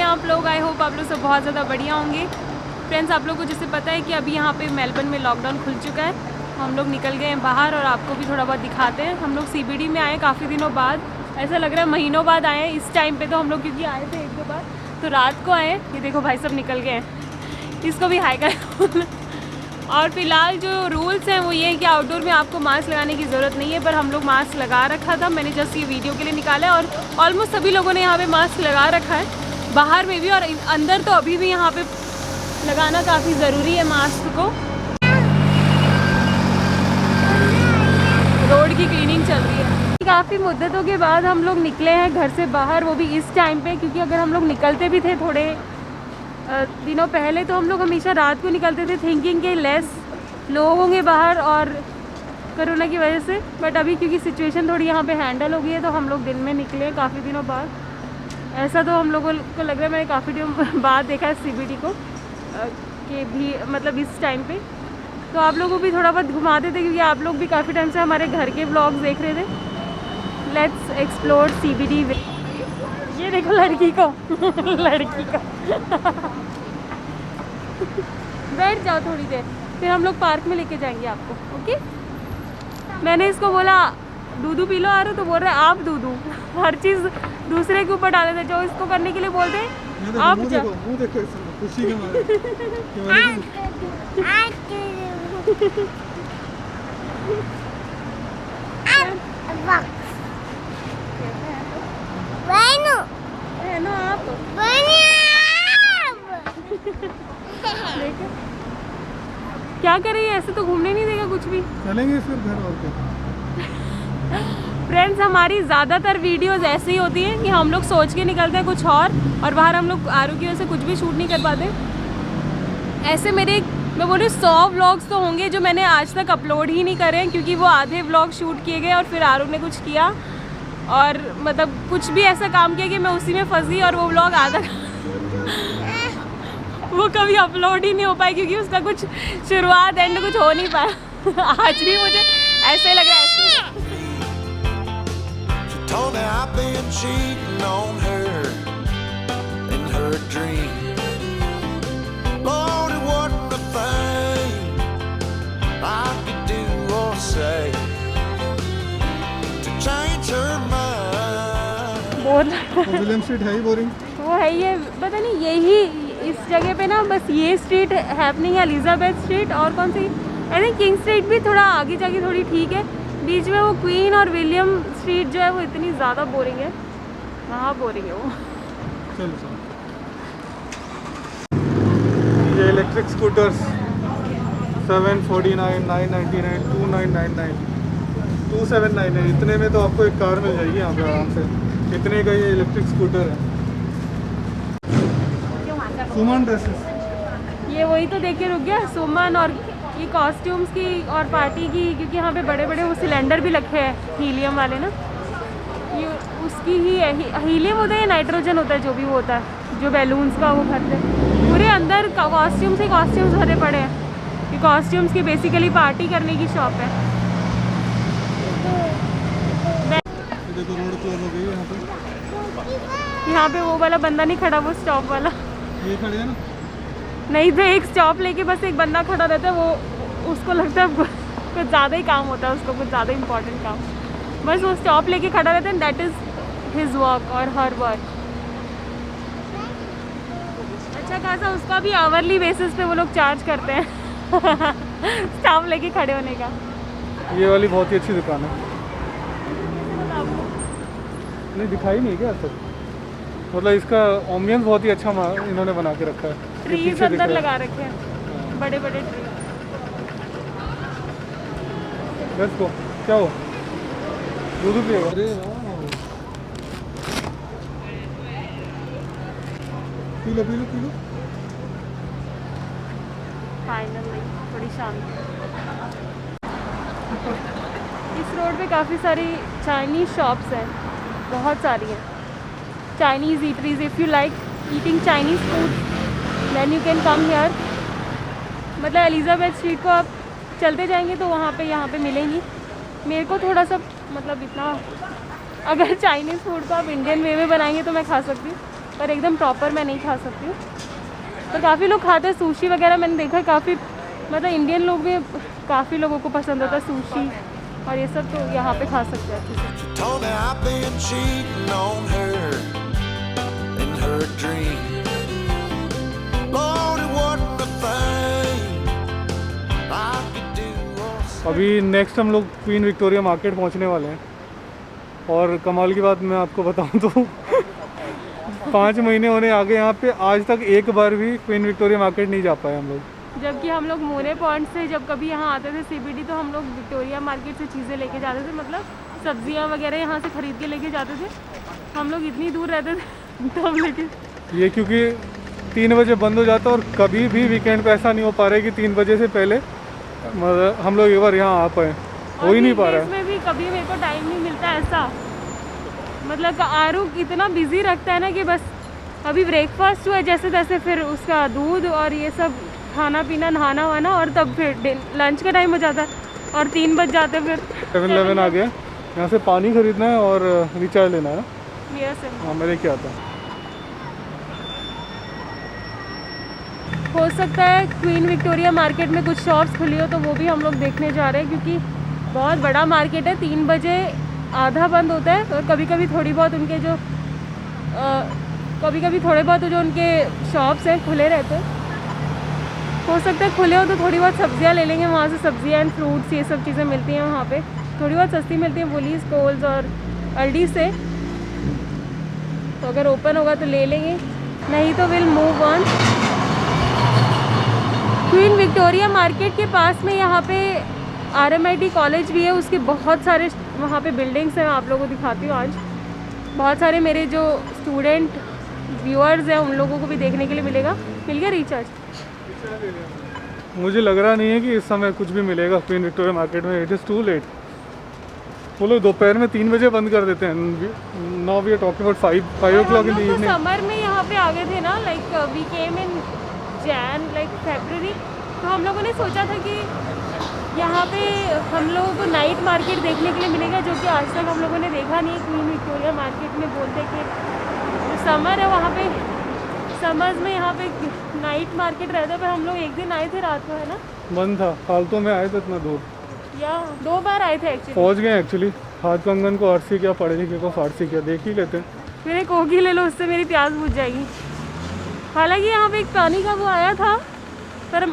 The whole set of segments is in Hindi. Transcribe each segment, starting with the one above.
आप लोग? आई होप आप लोग सब बहुत ज़्यादा बढ़िया होंगे। फ्रेंड्स, आप लोग को जैसे पता है कि अभी यहाँ पे मेलबर्न में लॉकडाउन खुल चुका है, हम लोग निकल गए हैं बाहर और आपको भी थोड़ा बहुत दिखाते हैं। हम लोग CBD में आए काफ़ी दिनों बाद, ऐसा लग रहा है महीनों बाद आए हैं। इस टाइम पे तो हम लोग क्योंकि आए थे एक दो बार, तो रात को आए। ये देखो भाई सब निकल गए हैं, इसको भी हाई कर। और फिलहाल जो रूल्स हैं वो ये है कि आउटडोर में आपको मास्क लगाने की ज़रूरत नहीं है, पर हम लोग मास्क लगा रखा था। मैंने जस्ट ये वीडियो के लिए निकाला है और ऑलमोस्ट सभी लोगों ने यहाँ पे मास्क लगा रखा है, बाहर में भी और अंदर तो अभी भी यहाँ पे लगाना काफ़ी ज़रूरी है मास्क को। रोड की क्लीनिंग चल रही है। काफ़ी मुद्दतों के बाद हम लोग निकले हैं घर से बाहर, वो भी इस टाइम पे, क्योंकि अगर हम लोग निकलते भी थे थोड़े दिनों पहले तो हम लोग हमेशा रात को निकलते थे, थिंकिंग के लेस लोग होंगे बाहर और कोरोना की वजह से। बट अभी क्योंकि सिचुएशन थोड़ी यहाँ पे हैंडल हो गई है तो हम लोग दिन में निकले काफ़ी दिनों बाद। ऐसा तो हम लोगों को लग रहा है, मैंने काफ़ी दिनों बाद देखा है CBD को कि भी मतलब इस टाइम पे। तो आप लोगों को भी थोड़ा बहुत घुमाते थे क्योंकि आप लोग भी काफ़ी टाइम से हमारे घर के व्लॉग्स देख रहे थे। Let's explore CBD। ये देखो लड़की को लड़की का बैठ जाओ थोड़ी देर, फिर हम लोग पार्क में लेके जाएंगे आपको। ओके, मैंने इसको बोला दूधू पी लो, आ रहे तो बोल रहे आप दूधू। हर चीज़ दूसरे के ऊपर डाले थे, जो इसको करने के लिए बोलते हैं आप जाओ। खुशी के मारे क्या करे, ऐसे तो घूमने नहीं देगा कुछ भी। चलेंगे फिर घर और क्या। फ्रेंड्स, हमारी ज़्यादातर वीडियोस ऐसे ही होती हैं कि हम लोग सोच के निकलते हैं कुछ और बाहर हम लोग आरू की वजह से कुछ भी शूट नहीं कर पाते। ऐसे मेरे मैं बोल रही हूँ 100 व्लॉग्स तो होंगे जो मैंने आज तक अपलोड ही नहीं करे, क्योंकि वो आधे व्लॉग शूट किए गए और फिर आरू ने कुछ किया और मतलब कुछ भी ऐसा काम किया कि मैं उसी में फंसी और वो व्लॉग आधा वो कभी अपलोड ही नहीं हो पाया क्योंकि उसका कुछ शुरुआत एंड कुछ हो नहीं पाया। आज भी मुझे ऐसे लग रहा है। Told me I've been cheating on her in her dream. Lord, it wasn't a thing I could do or say to change her mind. William street है ही बोरिंग। वो है ये, पता नहीं यही इस जगह पे ना बस ये स्ट्रीट हैपनिंग है, एलिजाबेथ स्ट्रीट और कौन सी, आई थिंक किंग स्ट्रीट भी थोड़ा आगे जाके थोड़ी ठीक है। बीच में वो क्वीन और विलियम स्ट्रीट जो है वो इतनी ज़्यादा बोरिंग है, वहाँ बोरिंग है वो। चलो ये इलेक्ट्रिक स्कूटर्स 749, 999, 2999, 279 है। इतने में तो आपको एक कार मिल जाएगी यहाँ पे आराम से। इतने का ये इलेक्ट्रिक स्कूटर है। सुमन ड्रेसेस, ये वही तो देख के रुक गया, सुमन। और ये कॉस्ट्यूम्स की और पार्टी की, क्योंकि यहाँ पे बड़े बड़े वो सिलेंडर भी रखे हैं हीलियम वाले ना, ये उसकी ही है। हीलियम होता है या नाइट्रोजन होता है, जो भी वो होता है, जो बैलून्स का वो भरते हैं। पूरे अंदर कॉस्ट्यूम्स ही कॉस्ट्यूम्स भरे पड़े हैं। ये कॉस्ट्यूम्स की बेसिकली पार्टी करने की शॉप है। देखो रोड क्लोज हो गई है यहाँ पे। यहाँ पे वो वाला बंदा नहीं खड़ा, वो स्टॉप वाला ये खड़े हैं ना, नहीं तो एक स्टॉप लेके बस एक बंदा खड़ा रहता है, वो उसको लगता है कुछ ज़्यादा ही काम होता है, उसको कुछ ज़्यादा इंपॉर्टेंट काम, बस वो स्टॉप लेके खड़ा रहता है। दैट इज़ हिज वर्क और हर वर्क। अच्छा खासा उसका भी आवरली बेसिस पे वो लोग चार्ज करते हैं स्टॉप लेके खड़े होने का। ये वाली बहुत ही अच्छी दुकान है। नहीं दिखाई नहीं क्या तक, मतलब इसका एम्बियंस बहुत ही अच्छा इन्होंने बना के रखा है। ट्रीज अंदर लगा रखे हैं, बड़े बड़े ट्री। Let's go. क्या हो, दूध पिएगा? अरे P low P low P low. Finally थोड़ी शांति। इस रोड पे काफ़ी सारी चाइनीज़ शॉप्स हैं, बहुत सारी हैं। Chinese eateries, if you like eating Chinese food then you can come here. मतलब एलिजाबेथ स्ट्रीट को आप चलते जाएंगे तो वहाँ पे यहाँ पे मिलेंगी। मेरे को थोड़ा सा मतलब इतना, अगर चाइनीज़ फूड को आप इंडियन वे में बनाएंगे तो मैं खा सकती हूँ, पर एकदम प्रॉपर मैं नहीं खा सकती हूँ। पर काफ़ी लोग खाते हैं सुशी वगैरह, मैंने देखा काफ़ी, मतलब इंडियन लोग भी काफ़ी लोगों को पसंद होता है सुशी और ये सब, तो यहाँ पे खा सकते हैं अच्छे से। Told me I've been cheating on her in her dream. Lord, it wasn't a thing I could do or say. अभी नेक्स्ट हम लोग क्वीन विक्टोरिया मार्केट पहुंचने वाले हैं और कमाल की बात मैं आपको बताऊं तो 5 महीने होने आ गए यहाँ पे, आज तक एक बार भी क्वीन विक्टोरिया मार्केट नहीं जा पाए हम लोग। जबकि हम लोग मोरे पॉइंट से जब कभी यहाँ आते थे CBD, तो हम लोग विक्टोरिया मार्केट से चीज़ें लेके जाते थे, मतलब सब्जियाँ वगैरह यहाँ से ख़रीद के लेके जाते थे। हम लोग इतनी दूर रहते थे तब लेके, ये क्योंकि 3 बजे बंद हो जाता और कभी भी वीकेंड पे ऐसा नहीं हो पा रहा है कि 3 बजे से पहले मतलब हम लोग एक बार यहाँ आ पाए, हो ही नहीं पा रहा है। इसमें भी कभी मेरे को टाइम नहीं मिलता ऐसा, मतलब आरूख इतना बिजी रखता है ना कि बस अभी ब्रेकफास्ट हुआ जैसे तैसे, फिर उसका दूध और ये सब खाना पीना, नहाना वाना, और तब फिर लंच का टाइम हो जाता है और 3 बज जाते फिर 7-11 आ गया। यहाँ से पानी खरीदना है और रिचार्ज लेना है ना। मेरा से हाँ मैं लेके आता हूँ। हो सकता है क्वीन विक्टोरिया मार्केट में कुछ शॉप्स खुली हो, तो वो भी हम लोग देखने जा रहे हैं, क्योंकि बहुत बड़ा मार्केट है। 3 बजे आधा बंद होता है और कभी कभी थोड़ी बहुत उनके जो जो उनके शॉप्स हैं खुले रहते हैं। हो सकता है खुले हो तो थोड़ी बहुत सब्जियां ले लेंगे वहाँ से, सब्जियां एंड फ्रूट्स ये सब चीज़ें मिलती हैं वहाँ पे, थोड़ी बहुत सस्ती मिलती हैं वुलीज, कोल्स और अल्डी से। तो अगर ओपन होगा तो ले लेंगे, नहीं तो will move on. Queen Victoria market के पास में यहाँ पे RMIT कॉलेज भी है, उसके बहुत सारे वहाँ पे बिल्डिंग्स हैं, आप लोगों को दिखाती हूँ आज। बहुत सारे मेरे जो स्टूडेंट व्यूअर्स हैं उन लोगों को भी देखने के लिए मिलेगा। मिल गया रिचार्ज? मुझे लग रहा नहीं है कि इस समय कुछ भी मिलेगा क्वीन विक्टोरिया मार्केट में, इट इज़ टू लेट। वो लोग दोपहर में 3 बजे बंद कर देते हैं। Now we are talking about 5 o'clock in the evening. Summer में यहाँ पे आ गए थे ना, like we came in Jan like February, तो हम लोगों ने सोचा था कि यहाँ पे हम लोगों को नाइट मार्केट देखने के लिए मिलेगा, जो कि आज तक हम लोगों ने देखा नहीं है। क्वीन विक्टोरिया मार्केट में बोलते कि जो समर है वहाँ पे, समर्स में यहाँ पे नाइट मार्केट रहता है, पर हम लोग एक दिन आए थे रात को, है ना, बंद था, फालतू में आए थे इतना दूर, या 2 बार आए थे एक्चुअली। पहुँच गए एक्चुअली। हाथ कंगन को आरसी किया, पढ़े लिखे को फारसी किया, देख ही लेते हैं। मेरे कोकी ले लो, उससे मेरी प्यास बुझ जाएगी। हालांकि यहाँ पे एक पानी का वो आया था, पर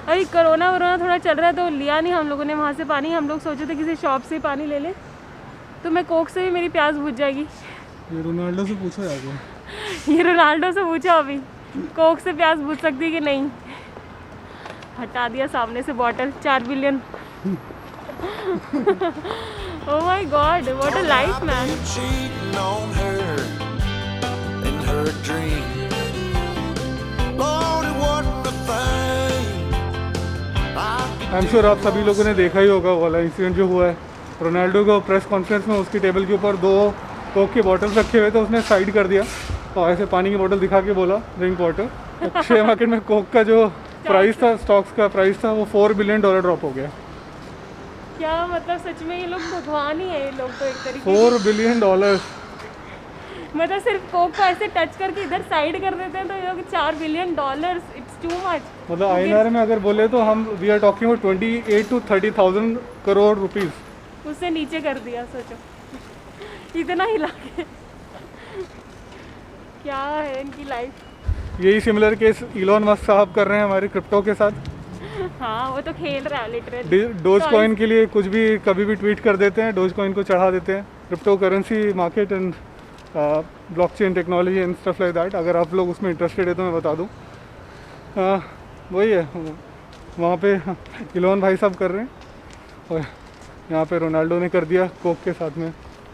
अभी कोरोना थोड़ा चल रहा है तो लिया नहीं हम लोगों ने वहाँ से पानी। हम लोग सोचे थे किसी शॉप से पानी ले लें, तो मैं कोक से भी मेरी प्यास बुझ जाएगी। ये रोनाल्डो से पूछो यार, ये रोनाल्डो से पूछो अभी कोक से प्यास बुझ सकती है कि नहीं। हटा दिया सामने से bottle, 4 billion. Oh my God, what a life man. Cheating on her in her dream. Lord, it wasn't a thing I could I am sure आप सभी लोगों ने देखा ही होगा वाला इंसिडेंट जो हुआ है। रोनाल्डो को प्रेस कॉन्फ्रेंस में उसकी टेबल के ऊपर 2 कोक के बॉटल रखे हुए थे, उसने साइड कर दिया और ऐसे पानी की बोतल दिखा के बोला ड्रिंक वाटर। शेयर मार्केट में कोक का जो प्राइस था, स्टॉक्स का प्राइस था, वो $4 बिलियन ड्रॉप हो गया। क्या मतलब, सच में ये लोग भगवान ही है ये लोग तो एक तरीके से। $4 बिलियन। मतलब सिर्फ कोक को ऐसे टच करके इधर साइड कर देते हैं तो ये लोग $4 बिलियन, इट्स टू मच। मतलब INR में अगर बोले तो हम we are talking about 28 to 30,000 crore rupees. उससे नीचे कर दिया, सोचो इतना हिला के। क्या है इनकी लाइफ। यही सिमिलर केस इलॉन मस्क साहब कर रहे हैं हमारे क्रिप्टो के साथ। हाँ वो तो खेल रहा है लिटरली। डोज कॉइन के लिए कुछ भी कभी भी ट्वीट कर देते हैं, डोज कॉइन को चढ़ा देते हैं। Crypto currency market and blockchain technology and stuff like that. अगर आप लोग उसमें इंटरेस्टेड है तो मैं बता दूँ। वही है, वहाँ पे इलॉन भाई साहब कर रहे हैं और यहाँ पे रोनाल्डो ने कर दिया कोक के साथ में।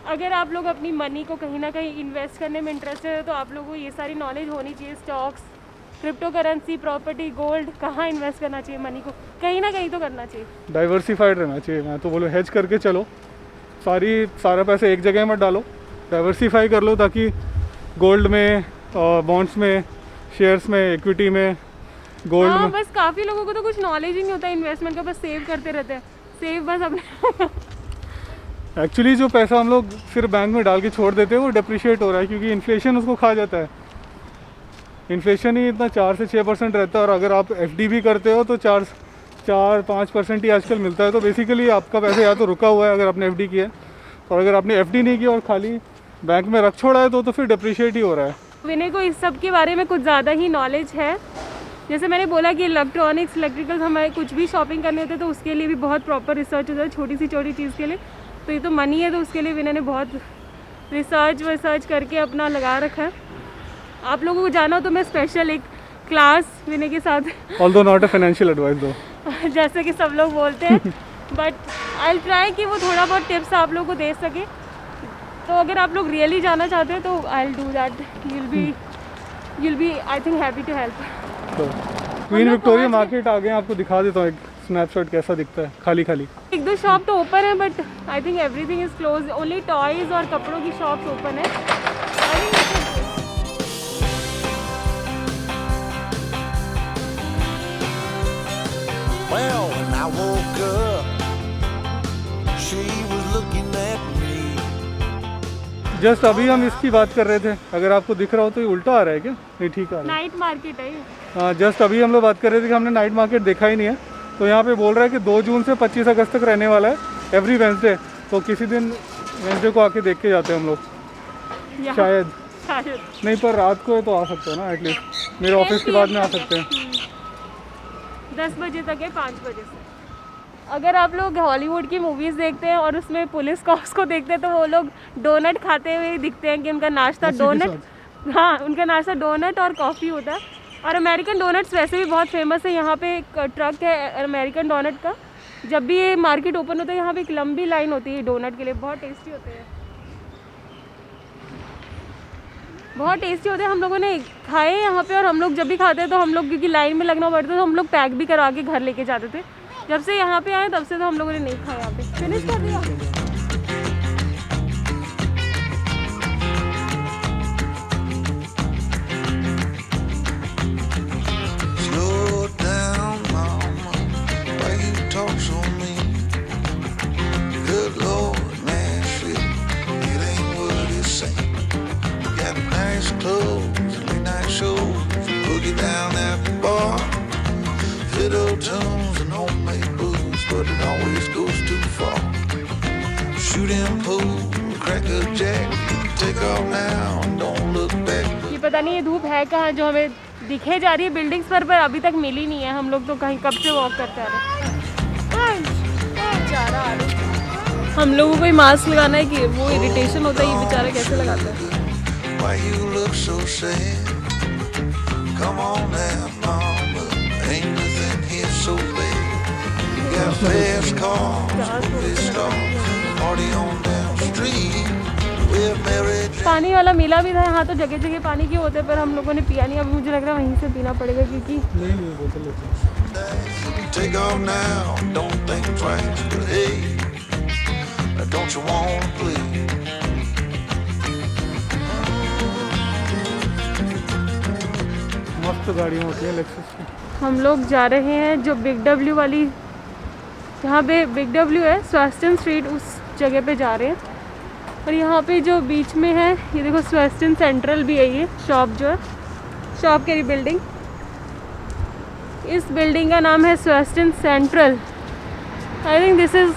अगर आप लोग अपनी मनी को कहीं ना कहीं इन्वेस्ट करने में इंटरेस्टेड है तो आप लोगों को ये सारी नॉलेज होनी चाहिए। Stocks, crypto currency, property, gold, कहाँ इन्वेस्ट करना चाहिए मनी को, कहीं ना कहीं तो करना चाहिए। डाइवर्सिफाइड रहना चाहिए। मैं तो बोलूँ हेज करके चलो, सारा पैसा एक जगह मत डालो, डाइवर्सिफाई कर लो, ताकि गोल्ड में, बॉन्ड्स में, शेयर्स में, इक्विटी में, गोल्ड हाँ, में। बस काफ़ी लोगों को तो कुछ नॉलेज ही नहीं होता इन्वेस्टमेंट का, बस सेव करते रहते हैं। सेव बस अपने एक्चुअली जो पैसा हम लोग सिर्फ बैंक में डाल के छोड़ देते हैं वो डिप्रिशिएट हो रहा है, क्योंकि इन्फ्लेशन उसको खा जाता है। इन्फ्लेशन ही इतना 4 से 6% रहता है, और अगर आप एफडी भी करते हो तो 4-5% ही आजकल मिलता है। तो बेसिकली आपका पैसा या तो रुका हुआ है अगर आपने एफडी किया है, और अगर आपने एफडी नहीं किया और खाली बैंक में रख छोड़ा है तो फिर डिप्रिशिएट ही हो रहा है। विनय को इस सब के बारे में कुछ ज़्यादा ही नॉलेज है। जैसे मैंने बोला कि इलेक्ट्रॉनिक्स इलेक्ट्रिकल्स हमें कुछ भी शॉपिंग करने होते हैं तो उसके लिए भी बहुत प्रॉपर रिसर्च होता है, छोटी सी छोटी चीज़ के लिए। तो ये तो मनी है, तो उसके लिए विनय ने बहुत रिसर्च करके अपना लगा रखा है। आप लोगों को जाना हो तो मैं स्पेशल एक क्लास विनय के साथ although not a financial advice दो जैसे कि सब लोग बोलते हैं, बट आई विल ट्राई कि वो थोड़ा बहुत टिप्स आप लोगों को दे सके। तो अगर आप लोग रियली जाना चाहते हैं तो I will do that, you'll be I think happy to help. तो क्वीन विक्टोरिया मार्केट आ गए, आपको दिखा देता हूँ एक स्नैपशॉट कैसा दिखता है। खाली एक दो शॉप तो ओपन है, but I think everything is close, only toys और कपड़ों की शॉप्स ओपन है। Well, when I woke up, she was looking at me. Just अभी हम इसकी बात कर रहे थे, अगर आपको दिख रहा हो तो ये उल्टा आ रहा है क्या? नहीं, ठीक आ रहा है। नाइट मार्केट है ये। हाँ, जस्ट अभी हम लोग बात कर रहे थे कि हमने नाइट मार्केट देखा ही नहीं है। तो यहाँ पे बोल रहा है कि 2 जून से 25 अगस्त तक रहने वाला है, एवरी वेंसडे। तो किसी दिन वेंसडे को आके देख के जाते हैं हम लोग, शायद नहीं, पर रात को तो आ सकते हैं ना, एटलीस्ट मेरे ऑफिस के बाद में आ सकते हैं। 10 बजे तक है, 5 बजे से। अगर आप लोग हॉलीवुड की मूवीज़ देखते हैं और उसमें पुलिस कॉप्स को देखते हैं तो वो लोग डोनट खाते हुए दिखते हैं कि उनका नाश्ता डोनट, हाँ उनका नाश्ता डोनट और कॉफ़ी होता है। और अमेरिकन डोनट्स वैसे भी बहुत फेमस है। यहाँ पे एक ट्रक है अमेरिकन डोनट का, जब भी ये मार्केट ओपन होता है यहाँ पे एक लंबी लाइन होती है डोनट के लिए। बहुत टेस्टी होते हैं, बहुत टेस्टी होते हैं। हम लोगों ने खाए यहाँ पे, और हम लोग जब भी खाते हैं तो हम लोग, क्योंकि लाइन में लगना पड़ता है तो हम लोग पैक भी करवा के घर लेके जाते थे। जब से यहाँ पे आए तब से तो हम लोगों ने नहीं खाया यहाँ पे। फिनिश कर दिया। Slow down, mama, why you talk so mean? Good Lord, Nashville, it ain't what it seems. Got nice clothes, late-night shows, boogie down at the bar, fiddle tunes and homemade booze, but it always goes too far. Shooting pool, crack a jack, take off now and don't look back. ये पता नहीं ये धूप है कहाँ जो हमें दिखे जा रही है बिल्डिंग्स पर अभी तक मिली नहीं है। हम लोग तो कहीं कब से वॉक करते आ रहे हैं। हम लोगों को ही मास्क लगाना है कि वो इरिटेशन होता है, ये बेचारा कैसे लगाता है। Why you look so sad? Come on now, mama, ain't nothing here so bad. You got a fast car, movie stars, party on down the street. We're married. पानी वाला मिला भी था यहाँ, तो जगह जगह पानी के होते, पर हम लोगों ने पिया नहीं। अब मुझे लग रहा है वहीं से पीना पड़ेगा, क्योंकि नहीं बोतल लेते हैं। Take off now, don't think twice, but hey, don't you wanna play? मस्त गाड़ियाँ होती हैं लेक्सस की। हम लोग जा रहे हैं जो बिग डब्ल्यू वाली, जहाँ पे बिग डब्ल्यू है स्वेस्टन स्ट्रीट, उस जगह पे जा रहे हैं। और यहाँ पे जो बीच में है ये देखो, स्वेस्टन सेंट्रल भी है ये शॉप, जो है शॉप की बिल्डिंग। इस बिल्डिंग का नाम है स्वेस्टन Central. I think this is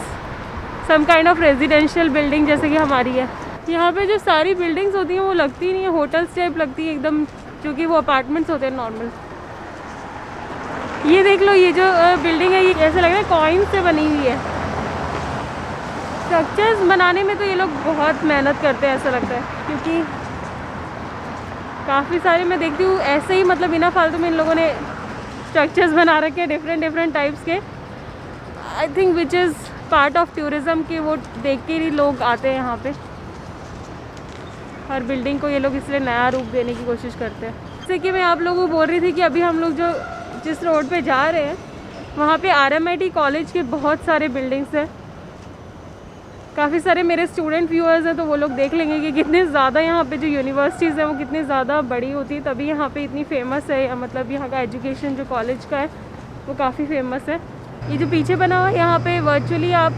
some kind of residential building जैसे कि हमारी है। यहाँ पे जो सारी बिल्डिंग्स होती हैं वो लगती नहीं है होटल्स टाइप, लगती है एकदम, क्योंकि वो अपार्टमेंट्स होते हैं नॉर्मल। ये देख लो, ये जो बिल्डिंग है ये ऐसा लग रहा है कॉइन से बनी हुई है। स्ट्रक्चर्स बनाने में तो ये लोग बहुत मेहनत करते हैं ऐसा लगता है, क्योंकि काफ़ी सारे मैं देखती हूँ ऐसे ही, मतलब बिना फालतू में इन लोगों ने स्ट्रक्चर्स बना रखे हैं डिफरेंट टाइप्स के। I think which is part of tourism के, वो देख के ही लोग आते हैं यहाँ पे। हर बिल्डिंग को ये लोग इसलिए नया रूप देने की कोशिश करते हैं। जैसे कि मैं आप लोगों को बोल रही थी कि अभी हम लोग जो जिस रोड पे जा रहे हैं वहाँ पे RMIT कॉलेज के बहुत सारे बिल्डिंग्स हैं। काफ़ी सारे मेरे स्टूडेंट व्यूअर्स हैं, तो वो लोग देख लेंगे कि कितने ज़्यादा यहाँ पे जो यूनिवर्सिटीज़ हैं वो कितनी ज़्यादा बड़ी होती है, तभी यहाँ पे इतनी फेमस है। मतलब यहाँ का एजुकेशन जो कॉलेज का है वो काफ़ी फेमस है। ये जो पीछे बना हुआ है यहाँ पे वर्चुअली आप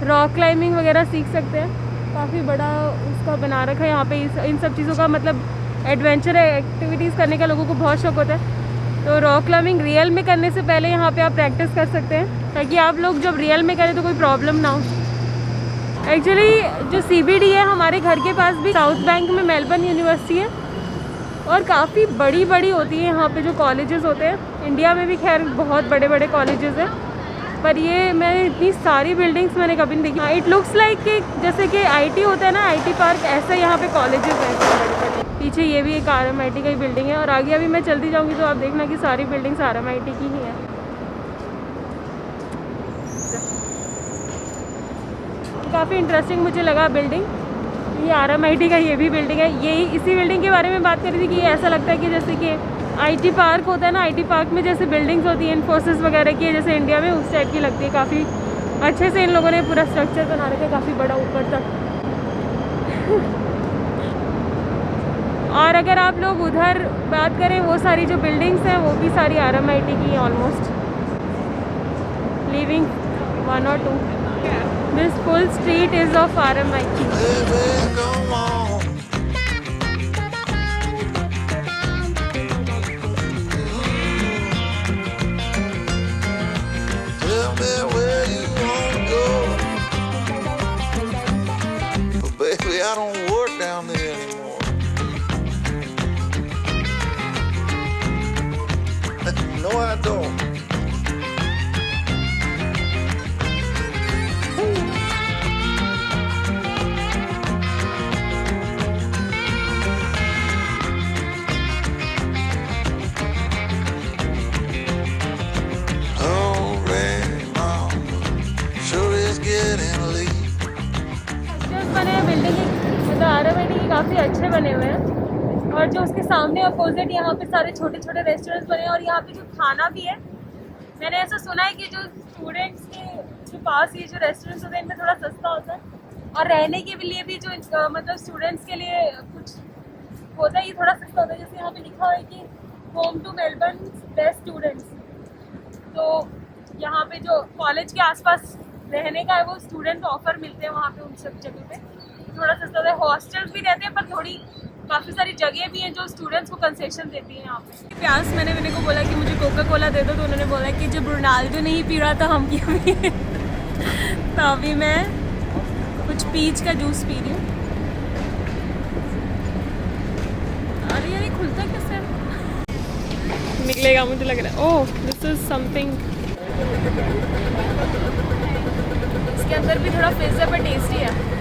रॉक क्लाइंबिंग वगैरह सीख सकते हैं। काफ़ी बड़ा उसका बना रखा है यहाँ पे इन सब चीज़ों का, मतलब एडवेंचर एक्टिविटीज़ करने का लोगों को बहुत शौक होता है। तो रॉक क्लाइंबिंग रियल में करने से पहले यहाँ पे आप प्रैक्टिस कर सकते हैं, ताकि आप लोग जब रियल में करें तो कोई प्रॉब्लम ना हो। एक्चुअली जो CBD है हमारे घर के पास भी साउथ बैंक में मेलबर्न यूनिवर्सिटी है, और काफ़ी बड़ी बड़ी होती है यहाँ पे जो कॉलेजेस होते हैं। इंडिया में भी खैर बहुत बड़े बड़े कॉलेजेस हैं, पर ये मैंने इतनी सारी बिल्डिंग्स मैंने कभी नहीं देखी। इट लुक्स लाइक कि जैसे कि IT होता है ना, IT पार्क, ऐसा यहाँ पे कॉलेजेस हैं बड़े-बड़े। पीछे ये भी एक RMIT का ही बिल्डिंग है, और आगे अभी मैं चलती जाऊँगी तो आप देखना कि सारी बिल्डिंग्स RMIT की ही हैं। काफ़ी इंटरेस्टिंग मुझे लगा बिल्डिंग, ये RMIT का ये भी बिल्डिंग है। यही इसी बिल्डिंग के बारे में बात कर रही थी कि ऐसा लगता है कि जैसे कि IT पार्क होता है ना, IT पार्क में जैसे बिल्डिंग्स होती हैं इन्फोसिस वगैरह की, जैसे इंडिया में उस टाइप की लगती है। काफ़ी अच्छे से इन लोगों ने पूरा स्ट्रक्चर बना रखा है, काफ़ी बड़ा ऊपर तक। और अगर आप लोग उधर बात करें, वो सारी जो बिल्डिंग्स हैं वो भी सारी RMIT की हैं almost, leaving 1 or 2। This full street is of RMIT। Baby, come on. Tell me where you wanna go. But baby, I don't work down there anymore. No, I don't. Oh, Ray, Mom, sure is getting late. Structures बने हैं बिल्डिंग के, मतलब RMIT के काफ़ी अच्छे बने हुए हैं। और जो उसके सामने अपोजिट यहाँ पे सारे छोटे छोटे रेस्टोरेंट्स बने हैं, और यहाँ पे जो खाना भी है, मैंने ऐसा सुना है कि जो स्टूडेंट्स के जो पास ये जो रेस्टोरेंट्स होते हैं इनमें थोड़ा सस्ता होता है, और रहने के लिए भी जो मतलब स्टूडेंट्स के लिए कुछ होता है, ये थोड़ा सस्ता होता है। जैसे यहाँ पे लिखा हुआ है कि home to Melbourne best students. तो यहाँ पे जो कॉलेज के आसपास रहने का है वो स्टूडेंट ऑफर मिलते हैं वहाँ पे, उन सब जगह पे थोड़ा सस्ता होता है। हॉस्टल्स भी रहते हैं, पर थोड़ी काफ़ी सारी जगह भी हैं जो स्टूडेंट्स को कंसेशन देती हैं यहाँ पे। प्यास मैंने विनय को बोला कि मुझे कोका कोला दे दो, तो उन्होंने बोला कि जब रोनाल्डो नहीं पी रहा था हम क्यों पिए। तो अभी मैं कुछ पीच का जूस पी रही हूँ। अरे यार ये खुलता कैसे निकलेगा, मुझे लग रहा है। ओह दिस इज समथिंग, इसके अंदर भी थोड़ा फिज़ है पर टेस्टी है।